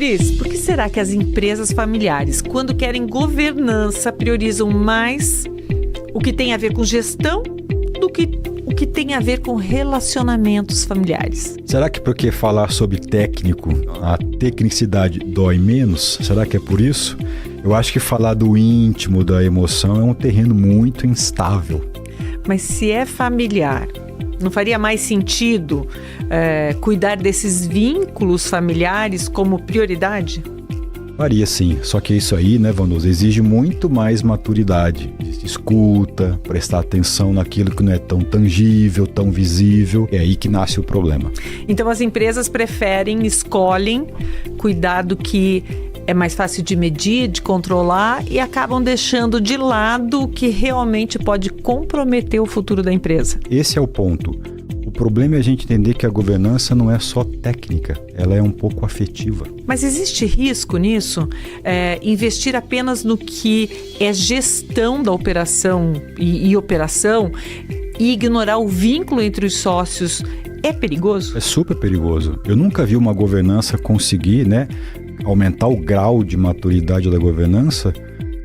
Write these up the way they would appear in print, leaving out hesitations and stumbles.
Cris, por que será que as empresas familiares, quando querem governança, priorizam mais o que tem a ver com gestão do que o que tem a ver com relacionamentos familiares? Será que porque falar sobre técnico, a tecnicidade dói menos? Será que é por isso? Eu acho que falar do íntimo, da emoção, é um terreno muito instável. Mas se é familiar, não faria mais sentido cuidar desses vínculos familiares como prioridade? Faria sim, só que isso aí, né, Vanusa, exige muito mais maturidade, escuta, prestar atenção naquilo que não é tão tangível, tão visível, é aí que nasce o problema. Então as empresas escolhem cuidar do que é mais fácil de medir, de controlar e acabam deixando de lado o que realmente pode comprometer o futuro da empresa. Esse é o ponto. O problema é a gente entender que a governança não é só técnica, ela é um pouco afetiva. Mas existe risco nisso? Investir apenas no que é gestão da operação e operação e ignorar o vínculo entre os sócios é perigoso? É super perigoso. Eu nunca vi uma governança conseguir, aumentar o grau de maturidade da governança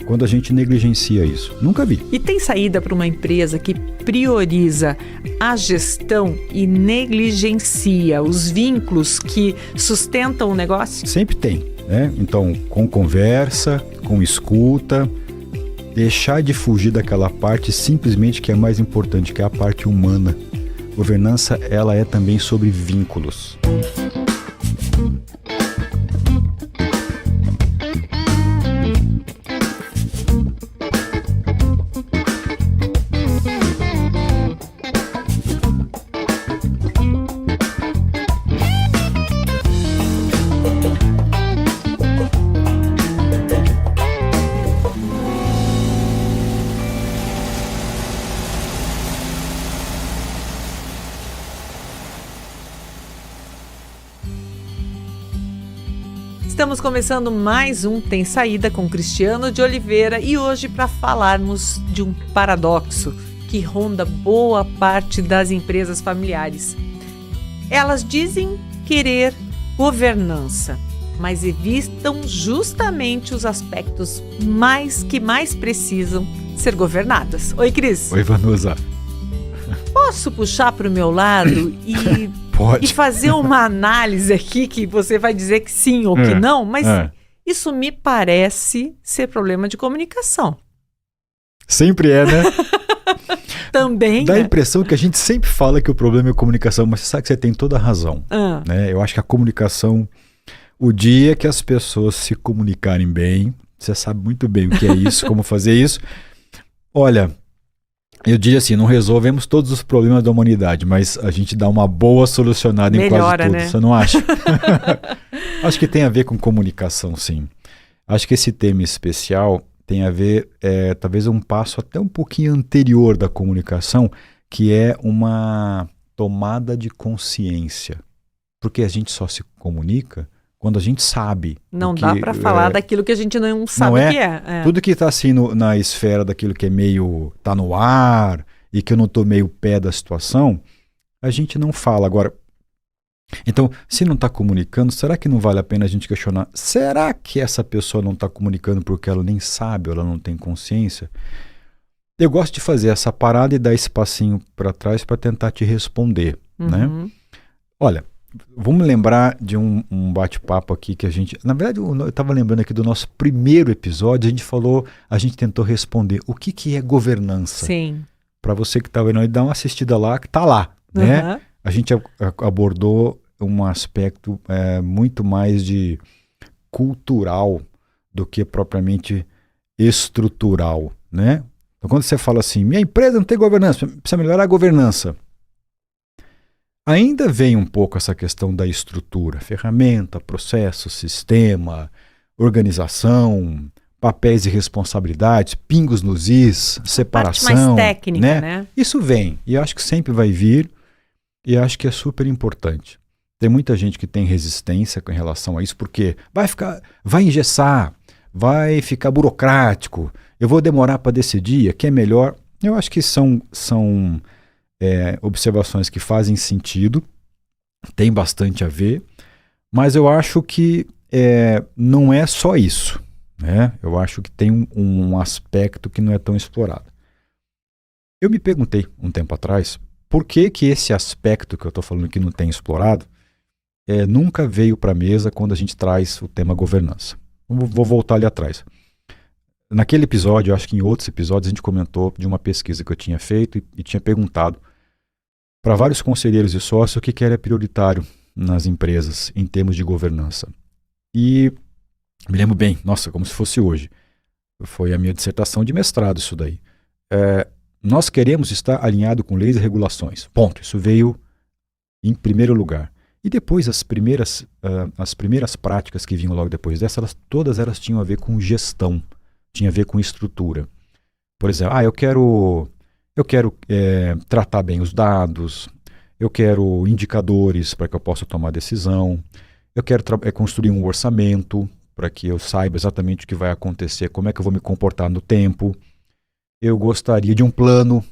quando a gente negligencia isso. Nunca vi. E tem saída para uma empresa que prioriza a gestão e negligencia os vínculos que sustentam o negócio? Sempre tem, né? Então, com conversa, com escuta, deixar de fugir daquela parte simplesmente que é mais importante, que é a parte humana. Governança, ela é também sobre vínculos. Estamos começando mais um Tem Saída com Cristiano de Oliveira e hoje para falarmos de um paradoxo que ronda boa parte das empresas familiares. Elas dizem querer governança, mas evitam justamente os aspectos que mais precisam ser governadas. Oi, Cris. Oi, Vanusa. Posso puxar para o meu lado e fazer uma análise aqui que você vai dizer que sim ou que não, mas isso me parece ser problema de comunicação. Sempre é, né? Também. Dá a impressão que a gente sempre fala que o problema é a comunicação, mas você sabe que você tem toda a razão. Né? Eu acho que a comunicação, o dia que as pessoas se comunicarem bem, você sabe muito bem o que é isso, como fazer isso. Olha, eu diria assim, não resolvemos todos os problemas da humanidade, mas a gente dá uma boa solucionada em quase tudo, né? Você não acha? Acho que tem a ver com comunicação, sim. Acho que esse tema especial tem a ver, talvez um passo até um pouquinho anterior da comunicação, que é uma tomada de consciência. Porque a gente só se comunica quando a gente sabe. Não dá para falar daquilo que a gente não sabe o que é. Tudo que está assim na esfera daquilo que é meio, tá no ar e que eu não estou meio pé da situação, a gente não fala. Agora, então, se não está comunicando, será que não vale a pena a gente questionar? Será que essa pessoa não está comunicando porque ela nem sabe ou ela não tem consciência? Eu gosto de fazer essa parada e dar esse passinho para trás para tentar te responder, né? Olha, vamos lembrar de um bate-papo aqui que a gente... Na verdade, eu estava lembrando aqui do nosso primeiro episódio, a gente tentou responder o que é governança. Sim. Para você que está vendo, dá uma assistida lá, que está lá, né? A gente abordou um aspecto muito mais de cultural do que propriamente estrutural, né? Então, quando você fala assim, minha empresa não tem governança, precisa melhorar a governança. Ainda vem um pouco essa questão da estrutura, ferramenta, processo, sistema, organização, papéis e responsabilidades, pingos nos is, separação. Parte mais técnica, né? Isso vem, e acho que sempre vai vir, e acho que é super importante. Tem muita gente que tem resistência com relação a isso, porque vai engessar, vai ficar burocrático, eu vou demorar para decidir, que é melhor. Eu acho que são observações que fazem sentido, tem bastante a ver, mas eu acho que não é só isso, né? Eu acho que tem um aspecto que não é tão explorado. Eu me perguntei um tempo atrás por que esse aspecto que eu estou falando que não tem explorado nunca veio para a mesa quando a gente traz o tema governança. Vou voltar ali atrás. Naquele episódio, acho que em outros episódios, a gente comentou de uma pesquisa que eu tinha feito e tinha perguntado para vários conselheiros e sócios o que era prioritário nas empresas em termos de governança. E me lembro bem, nossa, como se fosse hoje. Foi a minha dissertação de mestrado isso daí. Nós queremos estar alinhado com leis e regulações. Ponto. Isso veio em primeiro lugar. E depois as primeiras práticas que vinham logo depois dessas, todas elas tinham a ver com gestão, tinha a ver com estrutura. Por exemplo, eu quero tratar bem os dados, eu quero indicadores para que eu possa tomar decisão, eu quero construir um orçamento para que eu saiba exatamente o que vai acontecer, como é que eu vou me comportar no tempo. Eu gostaria de um plano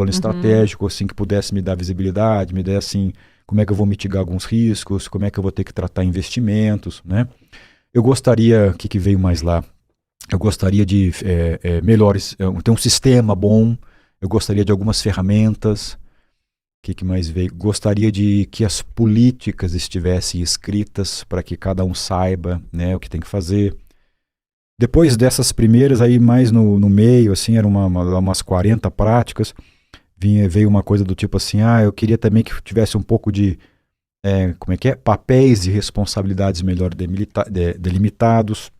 estratégico, assim, que pudesse me dar visibilidade, me desse assim, como é que eu vou mitigar alguns riscos, como é que eu vou ter que tratar investimentos, né? Eu gostaria, o que veio mais lá? Eu gostaria de melhores, ter um sistema bom, eu gostaria de algumas ferramentas. O que mais veio? Gostaria de que as políticas estivessem escritas para que cada um saiba, né, o que tem que fazer. Depois dessas primeiras, aí mais no meio, assim, eram umas 40 práticas, veio uma coisa do tipo assim, eu queria também que tivesse um pouco de, papéis e responsabilidades melhor delimitados.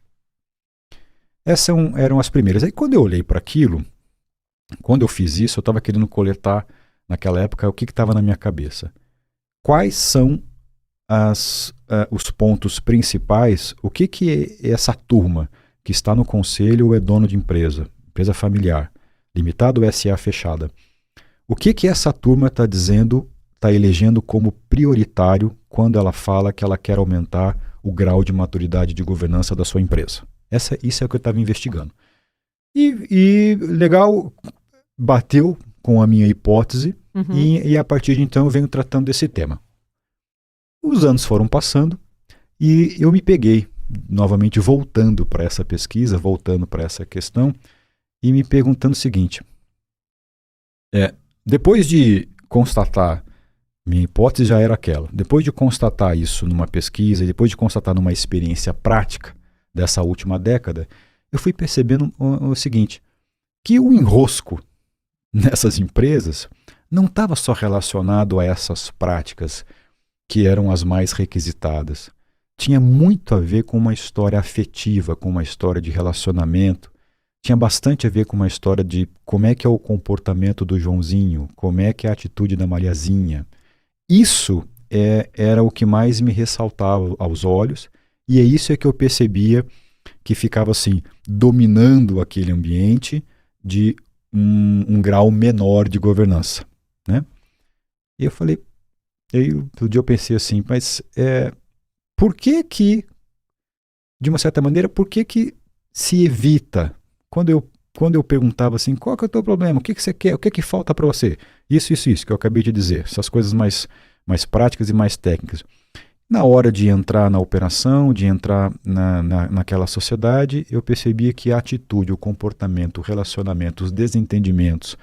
Essas eram as primeiras. Aí quando eu olhei para aquilo, quando eu fiz isso, eu estava querendo coletar, naquela época, o que estava na minha cabeça. Quais são os pontos principais, o que é essa turma que está no conselho ou é dono de empresa familiar, limitada ou SA fechada. O que essa turma está dizendo, está elegendo como prioritário quando ela fala que ela quer aumentar o grau de maturidade de governança da sua empresa? Isso é o que eu estava investigando. E legal, bateu com a minha hipótese e a partir de então eu venho tratando desse tema. Os anos foram passando e eu me peguei novamente voltando para essa pesquisa, voltando para essa questão e me perguntando o seguinte, depois de constatar, minha hipótese já era aquela, depois de constatar isso numa pesquisa, depois de constatar numa experiência prática dessa última década, eu fui percebendo o seguinte, que o enrosco nessas empresas não estava só relacionado a essas práticas que eram as mais requisitadas. Tinha muito a ver com uma história afetiva, com uma história de relacionamento. Tinha bastante a ver com uma história de como é que é o comportamento do Joãozinho, como é que é a atitude da Mariazinha. Isso era o que mais me ressaltava aos olhos e é isso que eu percebia que ficava assim, dominando aquele ambiente de um grau menor de governança, né? E eu falei, outro dia eu pensei assim, mas por que, de uma certa maneira, por que se evita? Quando eu perguntava assim, qual que é o teu problema? O que você quer? O que falta para você? Isso que eu acabei de dizer, essas coisas mais práticas e mais técnicas. Na hora de entrar na operação, de entrar naquela sociedade, eu percebia que a atitude, o comportamento, o relacionamento, os desentendimentos,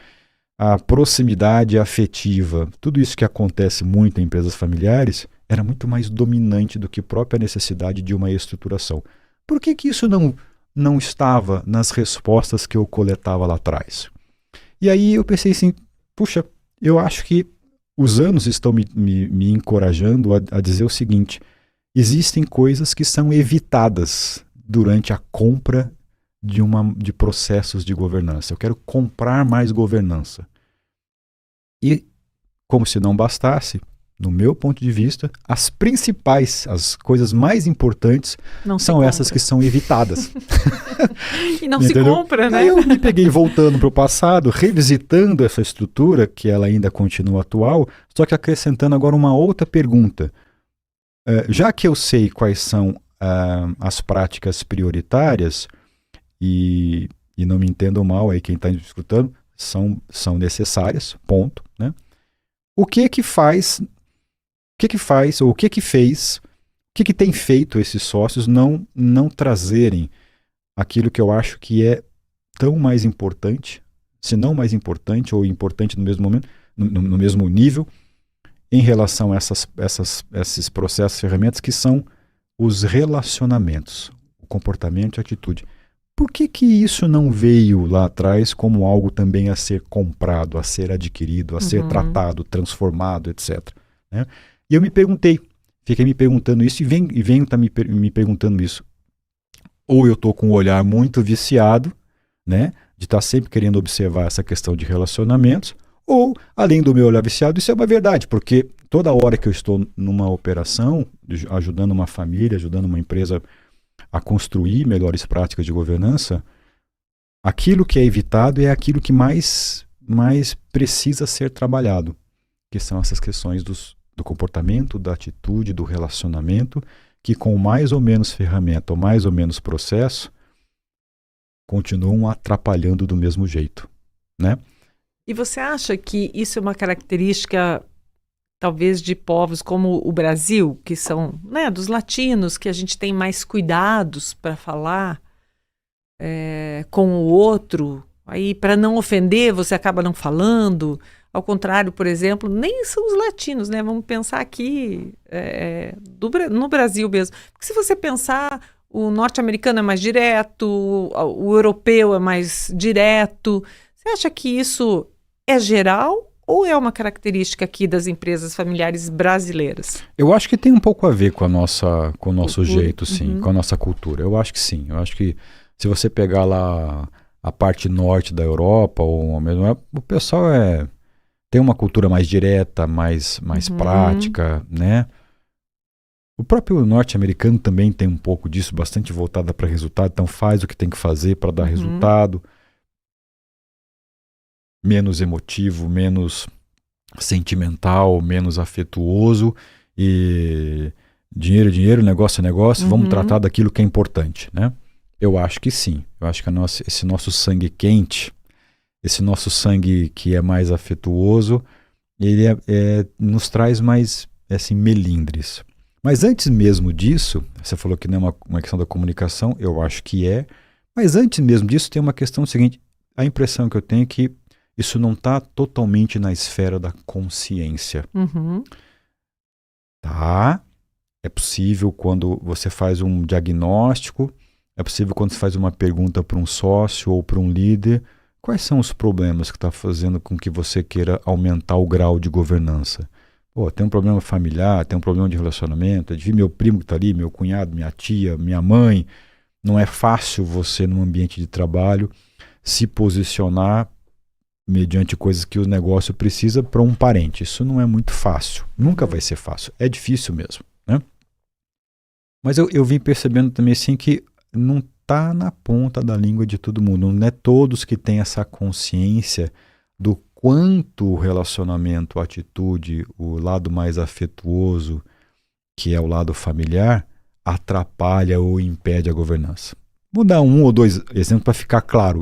a proximidade afetiva, tudo isso que acontece muito em empresas familiares, era muito mais dominante do que a própria necessidade de uma estruturação. Por que isso não estava nas respostas que eu coletava lá atrás? E aí eu pensei assim, puxa, eu acho que os anos estão me encorajando a dizer o seguinte, existem coisas que são evitadas durante a compra de processos de governança. Eu quero comprar mais governança. E, como se não bastasse, no meu ponto de vista, as coisas mais importantes são essas que são evitadas. E não se compra, né? Aí eu me peguei voltando para o passado, revisitando essa estrutura, que ela ainda continua atual, só que acrescentando agora uma outra pergunta. Já que eu sei quais são as práticas prioritárias, e não me entendam mal aí quem está escutando, são necessárias, ponto, né? O que fez que tem feito esses sócios não trazerem aquilo que eu acho que é tão mais importante, se não mais importante ou importante no mesmo momento, no mesmo nível, em relação a esses processos, ferramentas que são os relacionamentos, o comportamento e a atitude. Por que isso não veio lá atrás como algo também a ser comprado, a ser adquirido, a ser tratado, transformado, etc. Né? E eu me perguntei, fiquei me perguntando isso e venho tá me perguntando isso. Ou eu estou com um olhar muito viciado, né, de estar sempre querendo observar essa questão de relacionamentos, ou, além do meu olhar viciado, isso é uma verdade, porque toda hora que eu estou numa operação, ajudando uma família, ajudando uma empresa a construir melhores práticas de governança, aquilo que é evitado é aquilo que mais precisa ser trabalhado, que são essas questões do comportamento, da atitude, do relacionamento, que com mais ou menos ferramenta ou mais ou menos processo, continuam atrapalhando do mesmo jeito, né? E você acha que isso é uma característica, talvez, de povos como o Brasil, que são, né, dos latinos, que a gente tem mais cuidados para falar com o outro, aí para não ofender você acaba não falando, ao contrário, por exemplo, nem são os latinos, né? Vamos pensar aqui no Brasil mesmo. Porque se você pensar, o norte-americano é mais direto, o europeu é mais direto. Você acha que isso é geral ou é uma característica aqui das empresas familiares brasileiras? Eu acho que tem um pouco a ver com o nosso jeito, sim, com a nossa cultura. Eu acho que sim. Eu acho que se você pegar lá a parte norte da Europa, ou mesmo, o pessoal tem uma cultura mais direta, mais prática, né? O próprio norte-americano também tem um pouco disso, bastante voltada para resultado, então faz o que tem que fazer para dar resultado. Menos emotivo, menos sentimental, menos afetuoso, e dinheiro é dinheiro, negócio é negócio, vamos tratar daquilo que é importante, né? Eu acho que sim. Eu acho que esse nosso sangue quente, esse nosso sangue que é mais afetuoso, ele nos traz mais assim, melindres. Mas antes mesmo disso, você falou que não é uma questão da comunicação, eu acho que é, mas antes mesmo disso tem uma questão seguinte, a impressão que eu tenho é que isso não está totalmente na esfera da consciência. Tá? É possível quando você faz um diagnóstico, é possível quando você faz uma pergunta para um sócio ou para um líder, quais são os problemas que está fazendo com que você queira aumentar o grau de governança? Pô, tem um problema familiar, tem um problema de relacionamento, de meu primo que está ali, meu cunhado, minha tia, minha mãe. Não é fácil você, num ambiente de trabalho, se posicionar mediante coisas que o negócio precisa para um parente. Isso não é muito fácil. Nunca vai ser fácil. É difícil mesmo, né? Mas eu vim percebendo também assim que não está na ponta da língua de todo mundo. Não é todos que têm essa consciência do quanto o relacionamento, a atitude, o lado mais afetuoso, que é o lado familiar, atrapalha ou impede a governança. Vou dar um ou dois exemplos para ficar claro,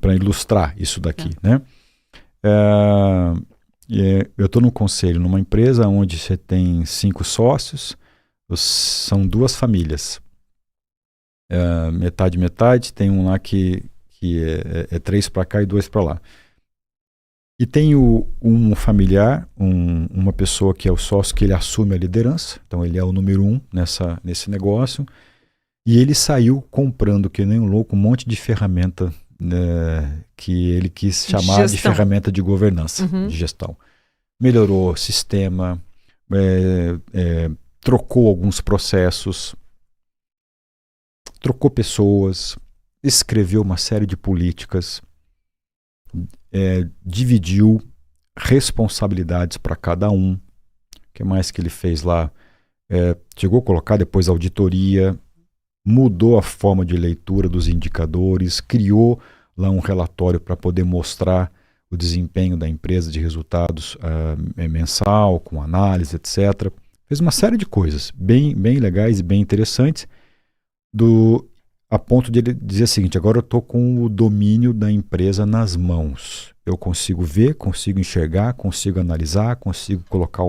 para ilustrar isso daqui, né? Eu estou no conselho numa empresa onde você tem 5 sócios, são 2 famílias, metade, tem um lá que é 3 para cá e 2 para lá. E tem um familiar, uma pessoa que é o sócio que ele assume a liderança, então ele é o número 1 nesse negócio, e ele saiu comprando que nem um louco um monte de ferramenta, né, que ele quis chamar de ferramenta de governança, de gestão. Melhorou o sistema, trocou alguns processos, trocou pessoas, escreveu uma série de políticas, dividiu responsabilidades para cada um. O que mais que ele fez lá? Chegou a colocar depois auditoria, mudou a forma de leitura dos indicadores, criou lá um relatório para poder mostrar o desempenho da empresa de resultados mensal, com análise, etc. Fez uma série de coisas bem legais e bem interessantes, a ponto de ele dizer o seguinte: agora eu estou com o domínio da empresa nas mãos. Eu consigo ver, consigo enxergar, consigo analisar, consigo colocar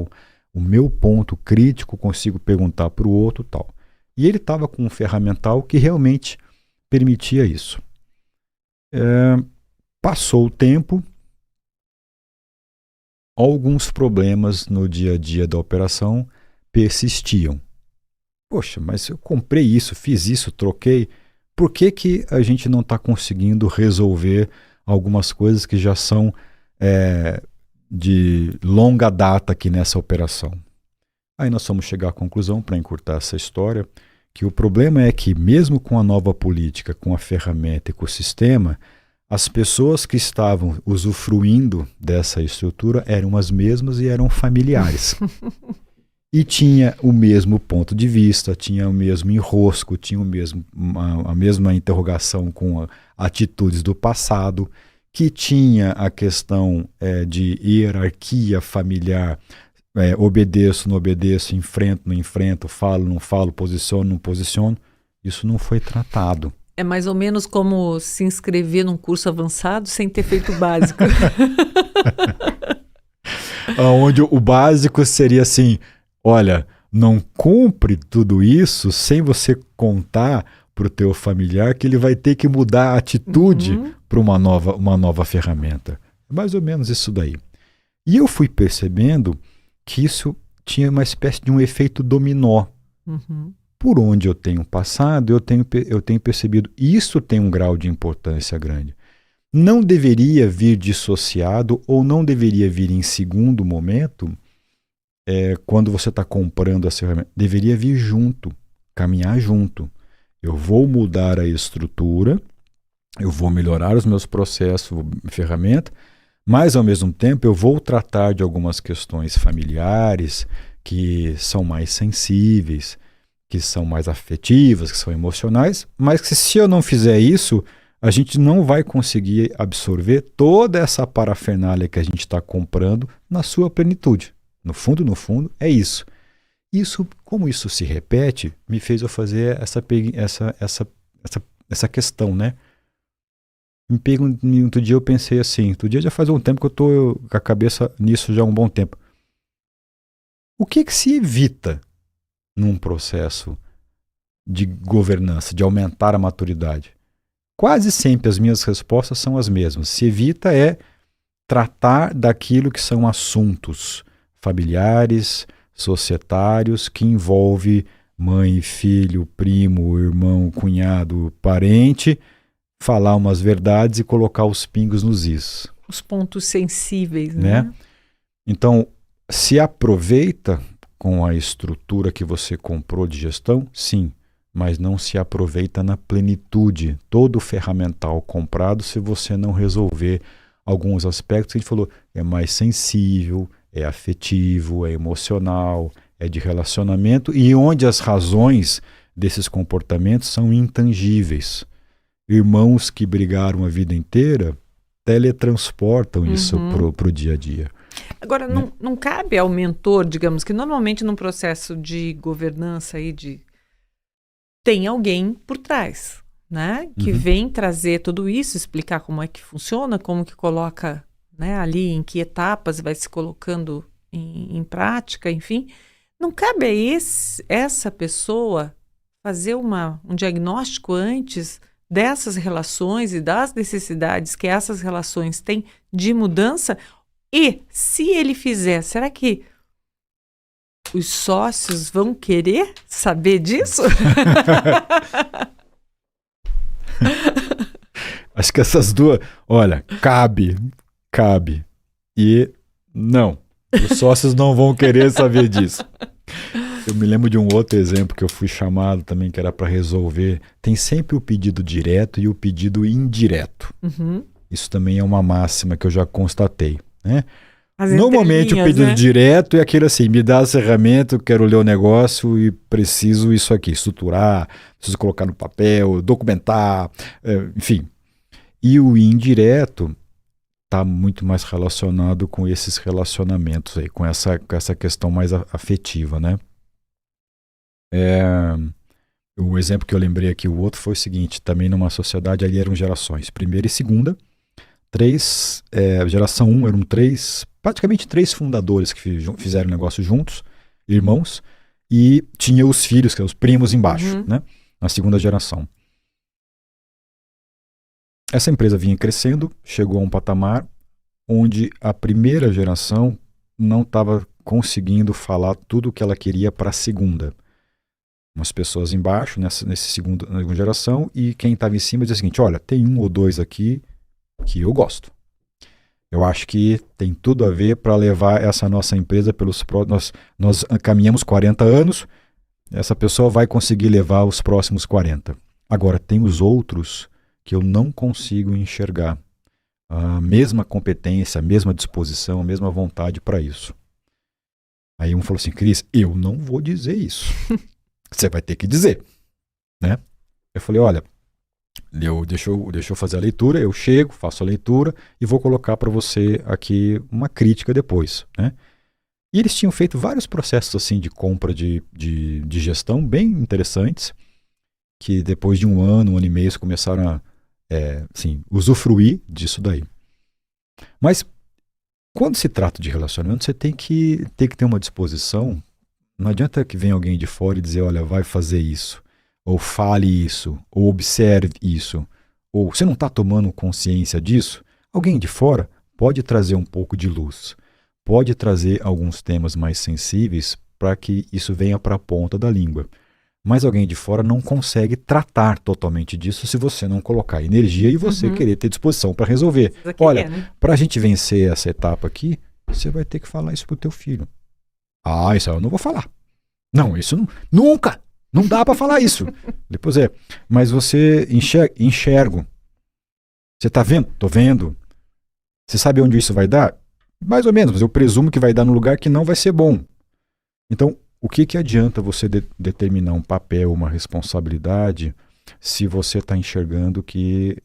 o meu ponto crítico, consigo perguntar para o outro tal. E ele estava com um ferramental que realmente permitia isso. Passou o tempo, alguns problemas no dia a dia da operação persistiam. Poxa, mas eu comprei isso, fiz isso, troquei. Por que a gente não está conseguindo resolver algumas coisas que já são de longa data aqui nessa operação? Aí nós vamos chegar à conclusão, para encurtar essa história, que o problema é que mesmo com a nova política, com a ferramenta e com o sistema, as pessoas que estavam usufruindo dessa estrutura eram as mesmas e eram familiares. E tinha o mesmo ponto de vista, tinha o mesmo enrosco, tinha a mesma interrogação com atitudes do passado, que tinha a questão de hierarquia familiar, obedeço, não obedeço, enfrento, não enfrento, falo, não falo, posiciono, não posiciono. Isso não foi tratado. É mais ou menos como se inscrever num curso avançado sem ter feito o básico. Onde o básico seria assim, olha, não cumpre tudo isso sem você contar para o teu familiar que ele vai ter que mudar a atitude para uma nova ferramenta. É mais ou menos isso daí. E eu fui percebendo que isso tinha uma espécie de um efeito dominó. Por onde eu tenho passado, eu tenho percebido, isso tem um grau de importância grande. Não deveria vir dissociado ou não deveria vir em segundo momento, quando você está comprando essa ferramenta. Deveria vir junto, caminhar junto. Eu vou mudar a estrutura, eu vou melhorar os meus processos, ferramenta, mas ao mesmo tempo eu vou tratar de algumas questões familiares que são mais sensíveis, que são mais afetivas, que são emocionais, mas que se eu não fizer isso, a gente não vai conseguir absorver toda essa parafernália que a gente está comprando na sua plenitude. No fundo, é isso. Como isso se repete, me fez eu fazer essa questão, né? Outro dia eu pensei assim, outro dia já faz um tempo que eu estou com a cabeça nisso já há um bom tempo. O que se evita num processo de governança, de aumentar a maturidade? Quase sempre as minhas respostas são as mesmas. Se evita tratar daquilo que são assuntos familiares, societários, que envolve mãe, filho, primo, irmão, cunhado, parente, falar umas verdades e colocar os pingos nos is. Os pontos sensíveis, né? Então, se aproveita com a estrutura que você comprou de gestão, sim, mas não se aproveita na plenitude, todo o ferramental comprado, se você não resolver alguns aspectos que a gente falou, é mais sensível, é afetivo, é emocional, é de relacionamento, e onde as razões desses comportamentos são intangíveis. Irmãos que brigaram a vida inteira teletransportam isso para o dia a dia. Agora, não cabe ao mentor, digamos que normalmente num processo de governança aí tem alguém por trás, né? Que vem trazer tudo isso, explicar como é que funciona, como que coloca, né, ali, em que etapas vai se colocando em prática, enfim. Não cabe a essa pessoa fazer um diagnóstico antes dessas relações e das necessidades que essas relações têm de mudança? E, se ele fizer, será que os sócios vão querer saber disso? Acho que essas duas... Olha, cabe. E não. Os sócios não vão querer saber disso. Eu me lembro de um outro exemplo que eu fui chamado também, que era para resolver. Tem sempre o pedido direto e o pedido indireto. Isso também é uma máxima que eu já constatei, né? Normalmente o pedido direto é aquele assim, me dá as ferramentas, eu quero ler o negócio e preciso isso aqui, estruturar, preciso colocar no papel, documentar, enfim. E o indireto está muito mais relacionado com esses relacionamentos aí, com essa questão mais afetiva, né? O exemplo que eu lembrei aqui, o outro foi o seguinte, também numa sociedade ali eram gerações, primeira e segunda, geração 1 eram praticamente três fundadores que fizeram o negócio juntos, irmãos, e tinha os filhos, que são os primos embaixo, né? Na segunda geração. Essa empresa vinha crescendo, chegou a um patamar onde a primeira geração não estava conseguindo falar tudo o que ela queria para a segunda. Umas pessoas embaixo, na segunda geração, e quem estava em cima dizia o seguinte: olha, tem 1 ou 2 aqui que eu gosto. Eu acho que tem tudo a ver para levar essa nossa empresa pelos próximos. Nós caminhamos 40 anos, essa pessoa vai conseguir levar os próximos 40. Agora, tem os outros que eu não consigo enxergar a mesma competência, a mesma disposição, a mesma vontade para isso. Aí um falou assim: Cris, eu não vou dizer isso. Você vai ter que dizer, né? Eu falei: olha, deixa eu fazer a leitura, eu chego, faço a leitura e vou colocar para você aqui uma crítica depois, né? E eles tinham feito vários processos assim de compra de gestão bem interessantes, que depois de 1 ano e meio, começaram a usufruir disso daí. Mas quando se trata de relacionamento, você tem que ter uma disposição. Não adianta que venha alguém de fora e dizer: olha, vai fazer isso, ou fale isso, ou observe isso, ou você não está tomando consciência disso. Alguém de fora pode trazer um pouco de luz, pode trazer alguns temas mais sensíveis para que isso venha para a ponta da língua. Mas alguém de fora não consegue tratar totalmente disso se você não colocar energia e você querer ter disposição para resolver. Olha, para a gente vencer essa etapa aqui, você vai ter que falar isso pro teu filho. Ah, isso eu não vou falar. Não, isso não, nunca. Não dá para falar isso. Depois mas você enxergo. Você está vendo? Estou vendo. Você sabe onde isso vai dar? Mais ou menos, mas eu presumo que vai dar num lugar que não vai ser bom. Então, o que adianta você determinar um papel, uma responsabilidade, se você está enxergando que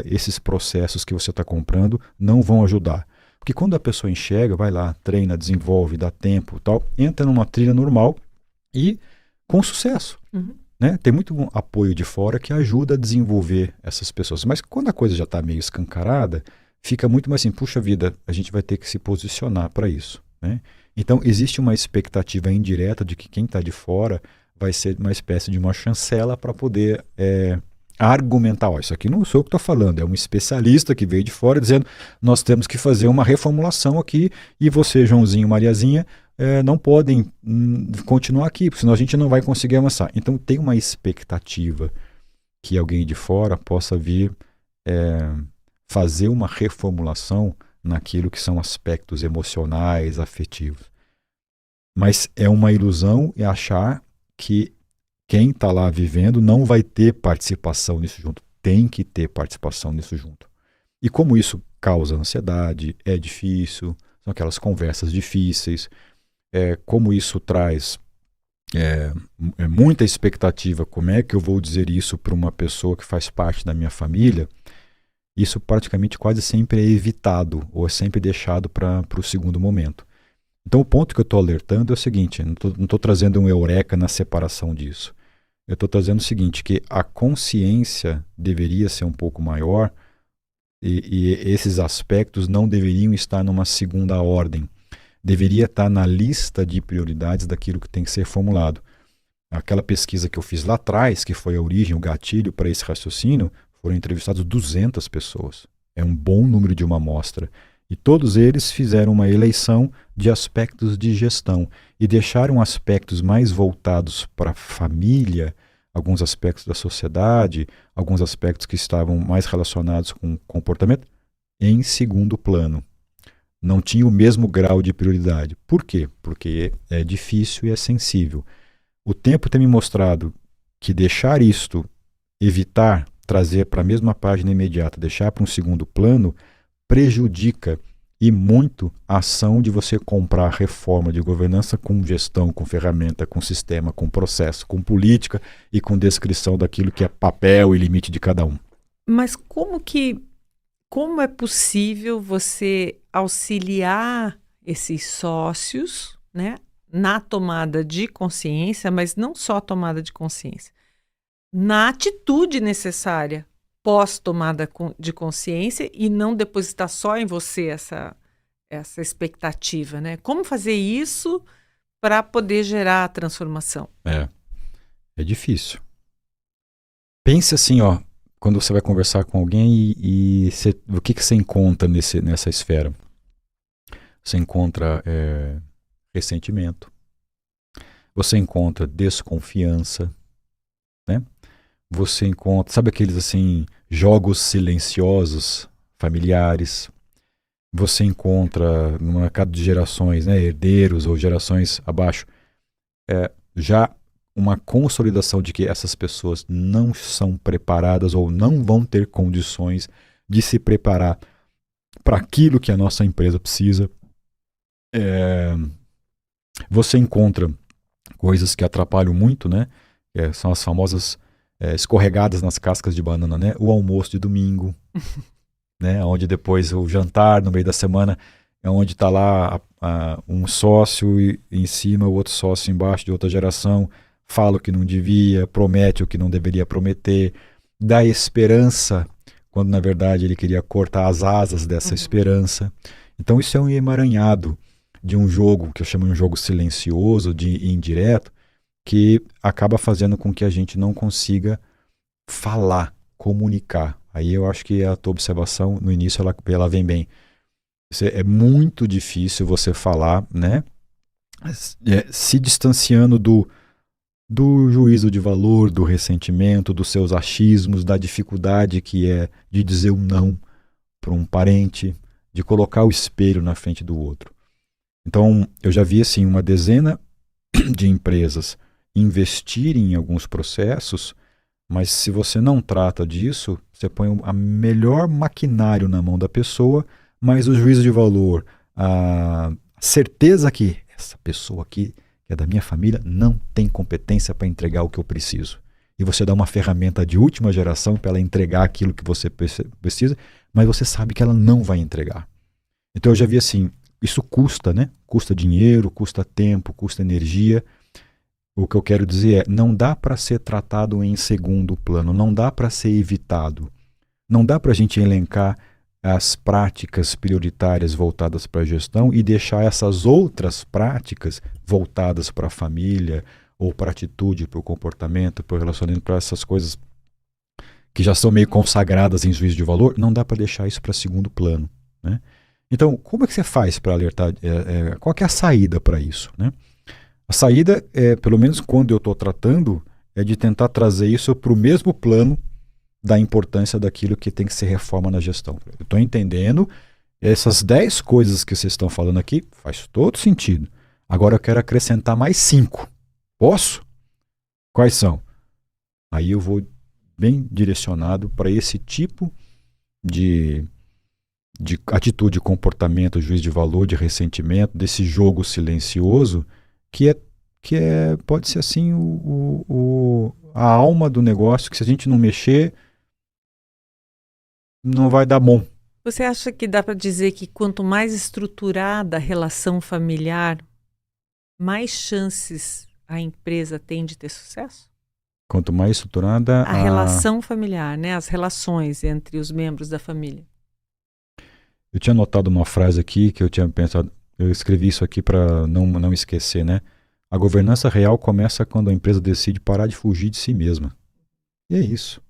esses processos que você está comprando não vão ajudar? Porque quando a pessoa enxerga, vai lá, treina, desenvolve, dá tempo, tal, entra numa trilha normal e com sucesso. Né? Tem muito apoio de fora que ajuda a desenvolver essas pessoas. Mas quando a coisa já está meio escancarada, fica muito mais assim: puxa vida, a gente vai ter que se posicionar para isso, né? Então existe uma expectativa indireta de que quem está de fora vai ser uma espécie de uma chancela para poder argumentar: isso aqui não sou eu que estou falando, é um especialista que veio de fora dizendo: nós temos que fazer uma reformulação aqui e você, Joãozinho, Mariazinha, não podem continuar aqui, porque senão a gente não vai conseguir avançar. Então tem uma expectativa que alguém de fora possa vir fazer uma reformulação naquilo que são aspectos emocionais, afetivos. Mas é uma ilusão achar que quem está lá vivendo não vai ter participação nisso junto. Tem que ter participação nisso junto. E como isso causa ansiedade, é difícil, são aquelas conversas difíceis, como isso traz muita expectativa, como é que eu vou dizer isso para uma pessoa que faz parte da minha família, isso praticamente quase sempre é evitado ou é sempre deixado para o segundo momento. Então o ponto que eu estou alertando é o seguinte: não estou trazendo um eureka na separação disso. Eu estou trazendo o seguinte, que a consciência deveria ser um pouco maior e esses aspectos não deveriam estar numa segunda ordem. Deveria estar na lista de prioridades daquilo que tem que ser formulado. Aquela pesquisa que eu fiz lá atrás, que foi a origem, o gatilho para esse raciocínio, foram entrevistados 200 pessoas. É um bom número de uma amostra. E todos eles fizeram uma eleição de aspectos de gestão e deixaram aspectos mais voltados para a família, alguns aspectos da sociedade, alguns aspectos que estavam mais relacionados com comportamento, em segundo plano. Não tinha o mesmo grau de prioridade. Por quê? Porque é difícil e é sensível. O tempo tem me mostrado que deixar isto, evitar, trazer para a mesma página imediata, deixar para um segundo plano, prejudica e muito a ação de você comprar reforma de governança com gestão, com ferramenta, com sistema, com processo, com política e com descrição daquilo que é papel e limite de cada um. Mas como é possível você auxiliar esses sócios, né, na tomada de consciência, mas não só a tomada de consciência, na atitude necessária pós-tomada de consciência e não depositar só em você essa expectativa, né? Como fazer isso para poder gerar a transformação. É difícil. Pense assim, ó, quando você vai conversar com alguém o que você encontra nessa esfera? Você encontra ressentimento, você encontra desconfiança, né? Você encontra, sabe aqueles assim, jogos silenciosos, familiares. Você encontra no mercado de gerações, né, herdeiros ou gerações abaixo, já uma consolidação de que essas pessoas não são preparadas ou não vão ter condições de se preparar para aquilo que a nossa empresa precisa. Você encontra coisas que atrapalham muito, né? São as famosas escorregadas nas cascas de banana, né? O almoço de domingo, né? Onde depois o jantar no meio da semana é onde está lá um sócio e em cima o outro sócio embaixo de outra geração, fala o que não devia, promete o que não deveria prometer, dá esperança quando na verdade ele queria cortar as asas dessa esperança. Então isso é um emaranhado de um jogo que eu chamo de um jogo silencioso, de indireto, que acaba fazendo com que a gente não consiga falar, comunicar. Aí eu acho que a tua observação no início ela vem bem. É muito difícil você falar, né? Se distanciando do juízo de valor, do ressentimento, dos seus achismos, da dificuldade que é de dizer um não para um parente, de colocar o espelho na frente do outro. Então, eu já vi assim uma dezena de empresas investirem em alguns processos, mas se você não trata disso, você põe a melhor maquinário na mão da pessoa, mas o juízo de valor, a certeza que essa pessoa aqui, que é da minha família, não tem competência para entregar o que eu preciso. E você dá uma ferramenta de última geração para ela entregar aquilo que você precisa, mas você sabe que ela não vai entregar. Então eu já vi assim, isso custa, né? Custa dinheiro, custa tempo, custa energia. O que eu quero dizer é, não dá para ser tratado em segundo plano, não dá para ser evitado. Não dá para a gente elencar as práticas prioritárias voltadas para a gestão e deixar essas outras práticas voltadas para a família ou para a atitude, para o comportamento, para o relacionamento, para essas coisas que já são meio consagradas em juízo de valor, não dá para deixar isso para segundo plano, né? Então, como é que você faz para alertar? Qual que é a saída para isso, né? A saída, pelo menos quando eu estou tratando, é de tentar trazer isso para o mesmo plano da importância daquilo que tem que ser reforma na gestão. Eu estou entendendo, essas 10 coisas que vocês estão falando aqui, faz todo sentido. Agora eu quero acrescentar mais 5. Posso? Quais são? Aí eu vou bem direcionado para esse tipo de atitude, comportamento, juízo de valor, de ressentimento, desse jogo silencioso, que pode ser assim a alma do negócio, que se a gente não mexer, não vai dar bom. Você acha que dá para dizer que quanto mais estruturada a relação familiar, mais chances a empresa tem de ter sucesso? Quanto mais estruturada a relação familiar, né? As relações entre os membros da família. Eu tinha anotado uma frase aqui que eu tinha pensado, eu escrevi isso aqui para não esquecer, né? A governança real começa quando a empresa decide parar de fugir de si mesma. E é isso,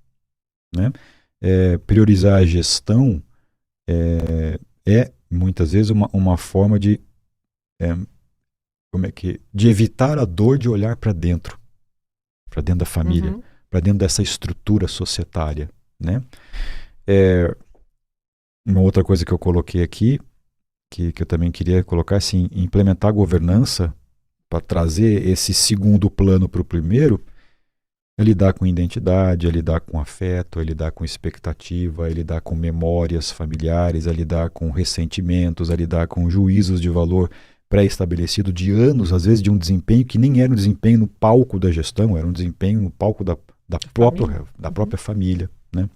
né? Priorizar a gestão muitas vezes uma forma de evitar a dor de olhar para dentro da família, para dentro dessa estrutura societária, né? Uma outra coisa que eu coloquei aqui, que eu também queria colocar, assim, implementar a governança para trazer esse segundo plano para o primeiro, é lidar com identidade, é lidar com afeto, é lidar com expectativa, é lidar com memórias familiares, é lidar com ressentimentos, é lidar com juízos de valor pré-estabelecido de anos, às vezes de um desempenho que nem era um desempenho no palco da gestão, era um desempenho no palco da própria família, né?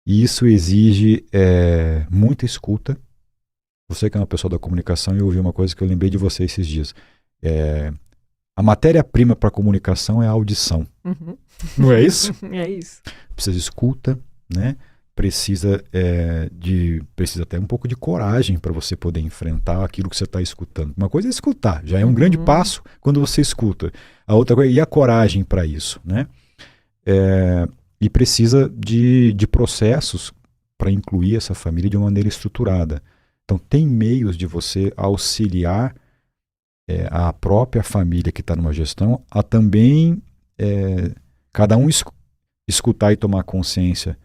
E isso exige muita escuta. Você que é uma pessoa da comunicação, eu ouvi uma coisa que eu lembrei de você esses dias. A matéria-prima para a comunicação é a audição. Não é isso? É isso. Precisa de escuta, né? precisa até um pouco de coragem para você poder enfrentar aquilo que você está escutando. Uma coisa é escutar, já é um grande passo quando você escuta. A outra coisa é a coragem para isso, né? E precisa de processos para incluir essa família de uma maneira estruturada. Então, tem meios de você auxiliar a própria família que está numa gestão a também cada um escutar e tomar consciência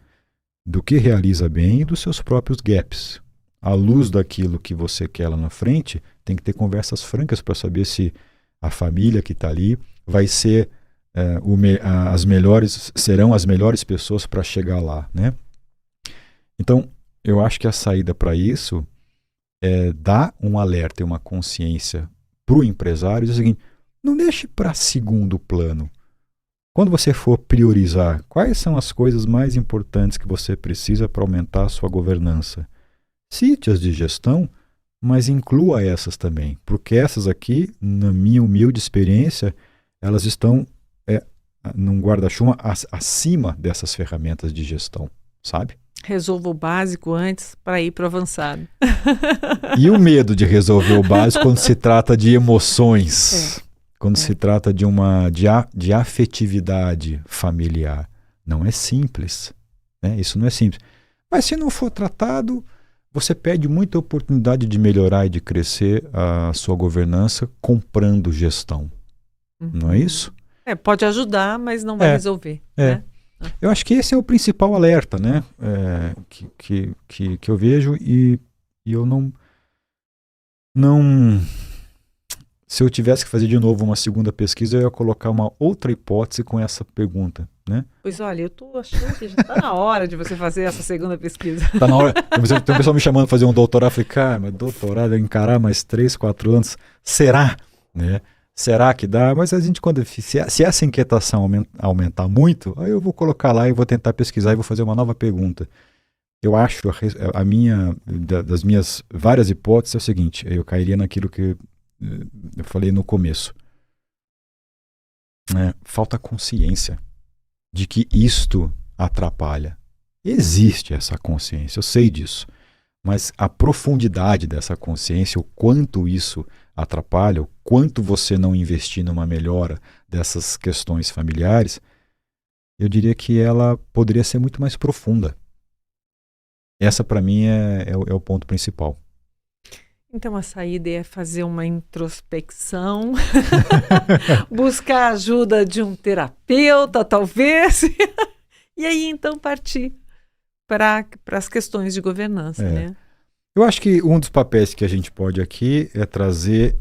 do que realiza bem e dos seus próprios gaps. À luz daquilo que você quer lá na frente, tem que ter conversas francas para saber se a família que está ali vai ser serão as melhores pessoas para chegar lá, né? Então, eu acho que a saída para isso é dar um alerta e uma consciência para o empresário e dizer o seguinte: não deixe para segundo plano. Quando você for priorizar, quais são as coisas mais importantes que você precisa para aumentar a sua governança? Cite as de gestão, mas inclua essas também, porque essas aqui, na minha humilde experiência, elas estão num guarda-chuva acima dessas ferramentas de gestão, sabe? Resolva o básico antes para ir para o avançado. E o medo de resolver o básico quando se trata de emoções, quando se trata de afetividade familiar. Não é simples, né? Isso não é simples. Mas se não for tratado, você perde muita oportunidade de melhorar e de crescer a sua governança comprando gestão. Não é isso? Pode ajudar, mas não vai resolver. Né? Eu acho que esse é o principal alerta, né? Que eu vejo e eu não... Se eu tivesse que fazer de novo uma segunda pesquisa, eu ia colocar uma outra hipótese com essa pergunta, né? Pois olha, eu estou achando que já está na hora de você fazer essa segunda pesquisa. Está na hora. Tem um pessoal me chamando para fazer um doutorado. Eu falei, cara, mas doutorado é encarar mais 3, 4 anos. Será? Né? Será que dá? Mas a gente, se essa inquietação aumentar muito, aí eu vou colocar lá e vou tentar pesquisar e vou fazer uma nova pergunta. Eu acho, das minhas várias hipóteses, é o seguinte: eu cairia naquilo que eu falei no começo. Falta consciência de que isto atrapalha. Existe essa consciência, eu sei disso. Mas a profundidade dessa consciência, o quanto isso atrapalha, o quanto você não investir numa melhora dessas questões familiares, eu diria que ela poderia ser muito mais profunda. Essa, para mim, é o ponto principal. Então, a saída é fazer uma introspecção, buscar a ajuda de um terapeuta, talvez, e aí, então, partir para as questões de governança, né? Eu acho que um dos papéis que a gente pode aqui é trazer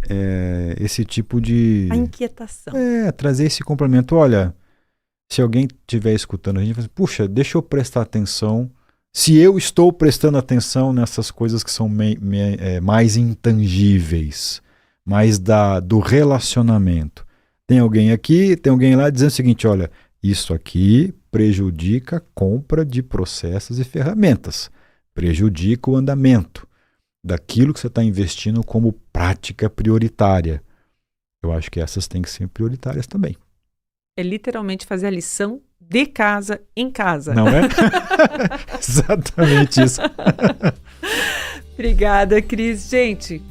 esse tipo de... A inquietação. Trazer esse complemento. Olha, se alguém estiver escutando a gente, fala assim, puxa, deixa eu prestar atenção. Se eu estou prestando atenção nessas coisas que são mais intangíveis, mais do relacionamento. Tem alguém aqui, tem alguém lá dizendo o seguinte: olha, isso aqui prejudica a compra de processos e ferramentas, prejudica o andamento daquilo que você está investindo como prática prioritária. Eu acho que essas têm que ser prioritárias também. É literalmente fazer a lição de casa em casa. Não é? Exatamente isso. Obrigada, Cris. Gente,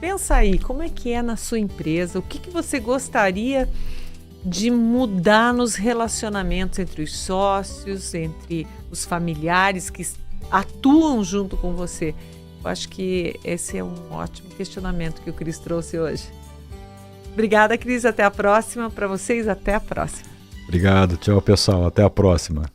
pensa aí, como é que é na sua empresa? O que você gostaria de mudar nos relacionamentos entre os sócios, entre os familiares que atuam junto com você? Eu acho que esse é um ótimo questionamento que o Cris trouxe hoje. Obrigada, Cris. Até a próxima. Para vocês, até a próxima. Obrigado. Tchau, pessoal. Até a próxima.